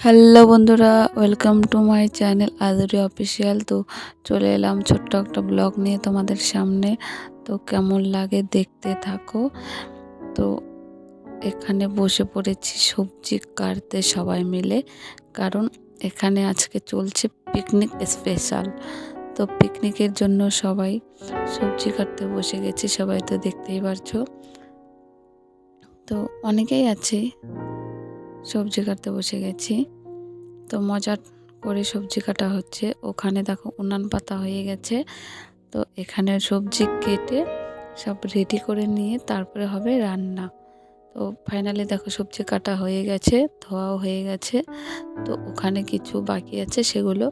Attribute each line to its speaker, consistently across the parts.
Speaker 1: Hello বন্ধুরা, welcome to my channel Aduri official. তো চলে এলাম ছোট্ট একটা ব্লগ নিয়ে তোমাদের সামনে। তো কেমন লাগে দেখতে থাকো। তো এখানে বসে পড়েছি সবজি কাটতে সবাই মিলে, কারণ এখানে আজকে চলছে পিকনিক স্পেশাল। তো পিকনিকের জন্য সবাই সবজি কাটতে বসে গেছে, সবাই তো দেখতেই পারছো। তো অনেকেই আছে, সবজি কাটতে বসে গেছি। তো মজা করে সবজি কাটা হচ্ছে। ওখানে দেখো উনান পাতা হয়ে গেছে। তো এখানে সবজি কেটে সব রেডি করে নিয়ে তারপরে হবে রান্না। তো ফাইনালি দেখো সবজি কাটা হয়ে গেছে, ধোয়াও হয়ে গেছে। তো ওখানে কিছু বাকি আছে, সেগুলো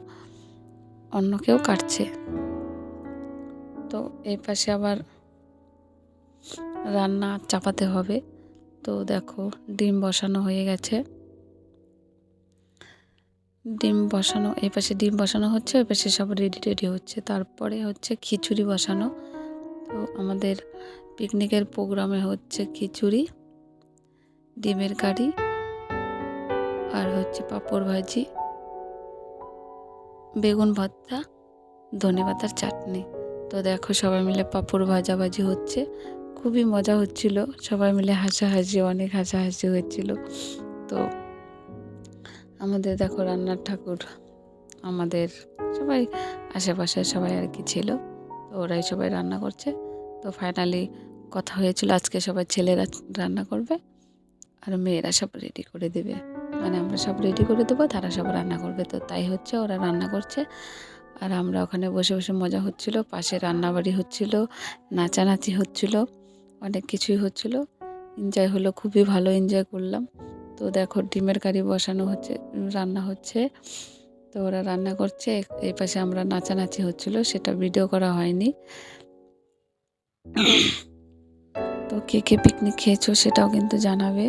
Speaker 1: অন্য কেউ কাটছে। তো এই পাশে আবার রান্না চাপাতে হবে। তো দেখো ডিম বসানো হয়ে গেছে। এই পাশে ডিম বসানো হচ্ছে, ওই পাশে সব রেডি হচ্ছে। তারপরে হচ্ছে খিচুড়ি বসানো। তো আমাদের পিকনিকের প্রোগ্রামে হচ্ছে খিচুড়ি, ডিমের কারি, আর হচ্ছে পাঁপড় ভাজি, বেগুন ভর্তা, ধনেপাতার চাটনি। তো দেখো সবাই মিলে পাঁপড় ভাজাভাজি হচ্ছে, খুবই মজা হচ্ছিল। সবাই মিলে অনেক হাসাহাসি হচ্ছিল। তো আমাদের দেখো রান্নার ঠাকুর, আমাদের সবাই আশেপাশে সবাই আর কি ছিল, তো ওরাই সবাই রান্না করছে। তো ফাইনালি কথা হয়েছিল আজকে সবাই ছেলেরা রান্না করবে আর মেয়েরা সব রেডি করে দেবে, মানে আমরা সব রেডি করে দেবো, তারা সব রান্না করবে। তো তাই হচ্ছে, ওরা রান্না করছে আর আমরা ওখানে বসে বসে মজা হচ্ছিল। পাশে রান্নাবাড়ি হচ্ছিল, নাচানাচি হচ্ছিল, অনেক কিছুই হচ্ছিল। এনজয় হলো, খুবই ভালো এনজয় করলাম। তো দেখো ডিমের কারি বসানো হচ্ছে, রান্না হচ্ছে। তো ওরা রান্না করছে, এই পাশে আমরা নাচানাচি হচ্ছিল, সেটা ভিডিও করা হয়নি। তো কে কে পিকনিক খেয়েছো সেটাও কিন্তু জানাবে।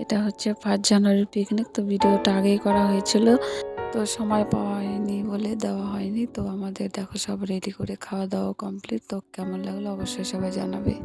Speaker 1: এটা হচ্ছে 5 জানুয়ারির পিকনিক। তো ভিডিওটা আগেই করা হয়েছিল, তো সময় পাওয়া হয়নি বলে দেওয়া হয়নি। তো আমাদের দেখো সব রেডি করে খাওয়া দাওয়া কমপ্লিট। তো কেমন লাগলো অবশ্যই সবাই জানাবে।